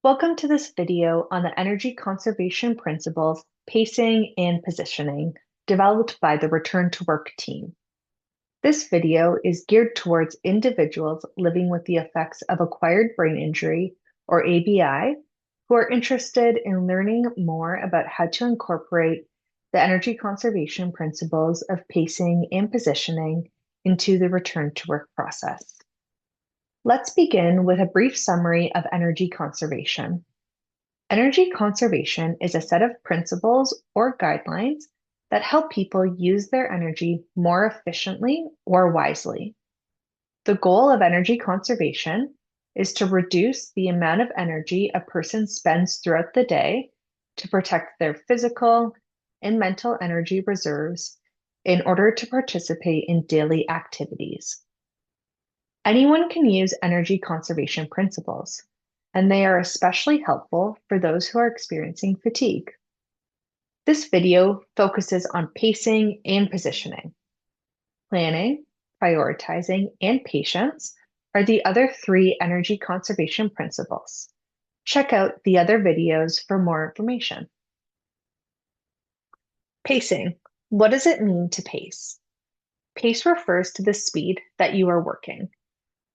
Welcome to this video on the energy conservation principles, pacing, and positioning developed by the Return to Work team. This video is geared towards individuals living with the effects of acquired brain injury, or ABI, who are interested in learning more about how to incorporate the energy conservation principles of pacing and positioning into the return to work process. Let's begin with a brief summary of energy conservation. Energy conservation is a set of principles or guidelines that help people use their energy more efficiently or wisely. The goal of energy conservation is to reduce the amount of energy a person spends throughout the day to protect their physical and mental energy reserves in order to participate in daily activities. Anyone can use energy conservation principles, and they are especially helpful for those who are experiencing fatigue. This video focuses on pacing and positioning. Planning, prioritizing, and patience are the other three energy conservation principles. Check out the other videos for more information. Pacing. What does it mean to pace? Pace refers to the speed that you are working.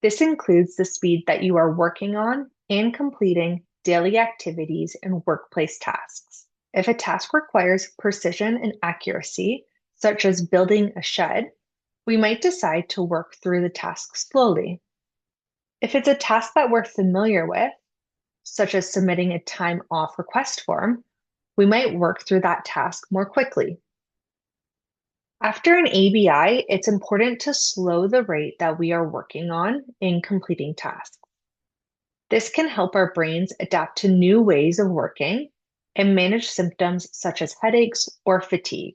This includes the speed that you are working on and completing daily activities and workplace tasks. If a task requires precision and accuracy, such as building a shed, we might decide to work through the task slowly. If it's a task that we're familiar with, such as submitting a time off request form, we might work through that task more quickly. After an ABI, it's important to slow the rate that we are working on in completing tasks. This can help our brains adapt to new ways of working and manage symptoms such as headaches or fatigue.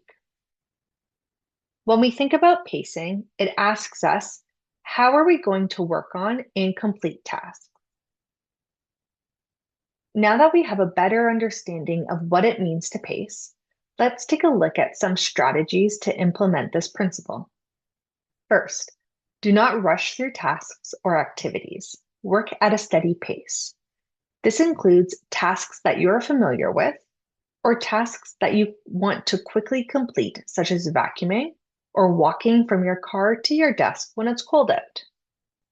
When we think about pacing, it asks us, how are we going to work on and complete tasks? Now that we have a better understanding of what it means to pace, let's take a look at some strategies to implement this principle. First, do not rush through tasks or activities. Work at a steady pace. This includes tasks that you're familiar with or tasks that you want to quickly complete, such as vacuuming or walking from your car to your desk when it's cold out.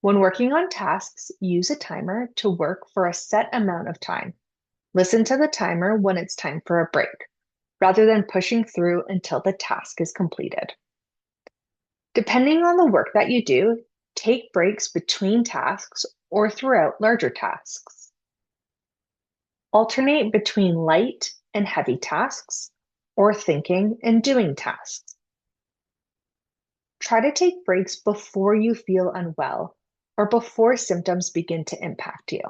When working on tasks, use a timer to work for a set amount of time. Listen to the timer when it's time for a break, rather than pushing through until the task is completed. Depending on the work that you do, take breaks between tasks or throughout larger tasks. Alternate between light and heavy tasks, or thinking and doing tasks. Try to take breaks before you feel unwell or before symptoms begin to impact you.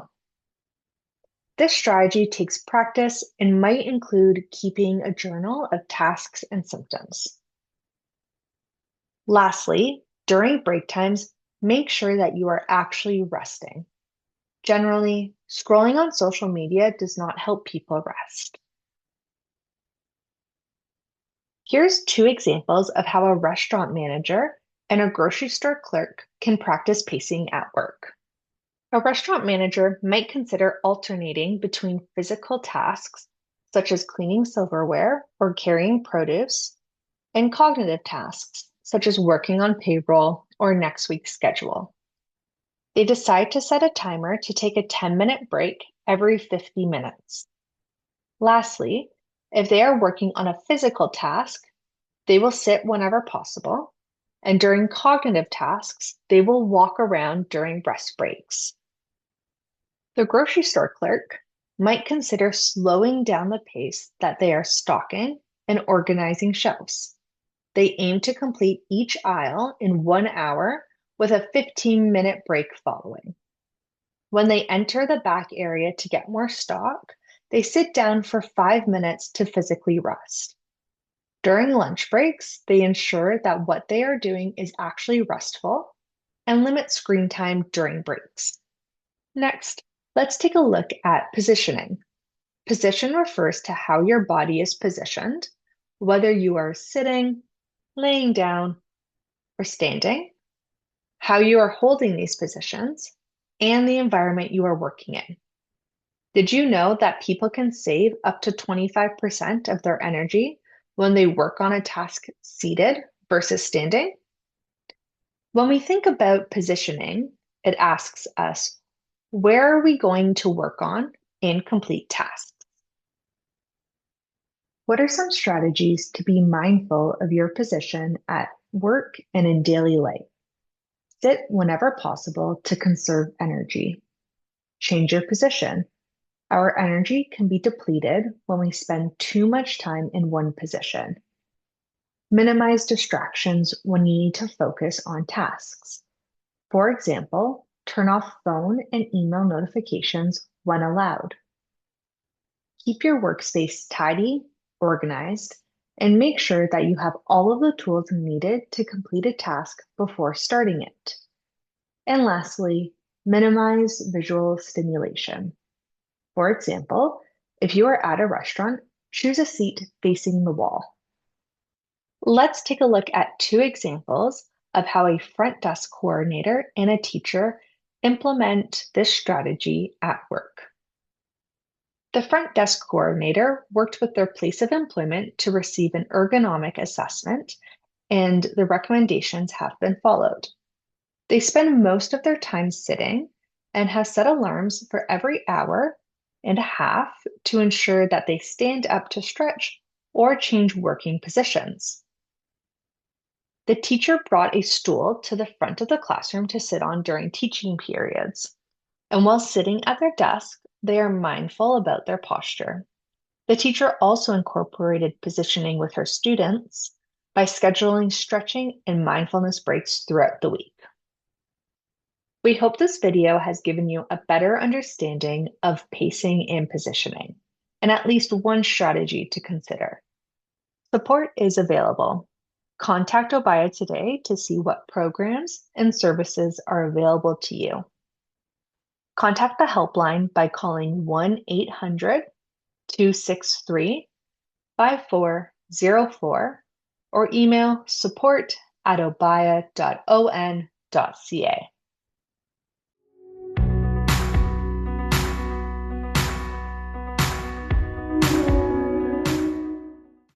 This strategy takes practice and might include keeping a journal of tasks and symptoms. Lastly, during break times, make sure that you are actually resting. Generally, scrolling on social media does not help people rest. Here's two examples of how a restaurant manager and a grocery store clerk can practice pacing at work. A restaurant manager might consider alternating between physical tasks, such as cleaning silverware or carrying produce, and cognitive tasks, such as working on payroll or next week's schedule. They decide to set a timer to take a 10-minute break every 50 minutes. Lastly, if they are working on a physical task, they will sit whenever possible, and during cognitive tasks, they will walk around during rest breaks. The grocery store clerk might consider slowing down the pace that they are stocking and organizing shelves. They aim to complete each aisle in 1 hour with a 15-minute break following. When they enter the back area to get more stock, they sit down for 5 minutes to physically rest. During lunch breaks, they ensure that what they are doing is actually restful and limit screen time during breaks. Next, let's take a look at positioning. Position refers to how your body is positioned, whether you are sitting, laying down, or standing, how you are holding these positions, and the environment you are working in. Did you know that people can save up to 25% of their energy when they work on a task seated versus standing? When we think about positioning, it asks us, where are we going to work on and complete tasks? What are some strategies to be mindful of your position at work and in daily life? Sit whenever possible to conserve energy. Change your position. Our energy can be depleted when we spend too much time in one position. Minimize distractions when you need to focus on tasks. For example, turn off phone and email notifications when allowed. Keep your workspace tidy, organized, and make sure that you have all of the tools needed to complete a task before starting it. And lastly, minimize visual stimulation. For example, if you are at a restaurant, choose a seat facing the wall. Let's take a look at two examples of how a front desk coordinator and a teacher implement this strategy at work. The front desk coordinator worked with their place of employment to receive an ergonomic assessment, and the recommendations have been followed. They spend most of their time sitting and have set alarms for every hour and a half to ensure that they stand up to stretch or change working positions. The teacher brought a stool to the front of the classroom to sit on during teaching periods. And while sitting at their desk, they are mindful about their posture. The teacher also incorporated positioning with her students by scheduling stretching and mindfulness breaks throughout the week. We hope this video has given you a better understanding of pacing and positioning, and at least one strategy to consider. Support is available. Contact OBIA today to see what programs and services are available to you. Contact the helpline by calling 1-800-263-5404 or email support@obia.on.ca.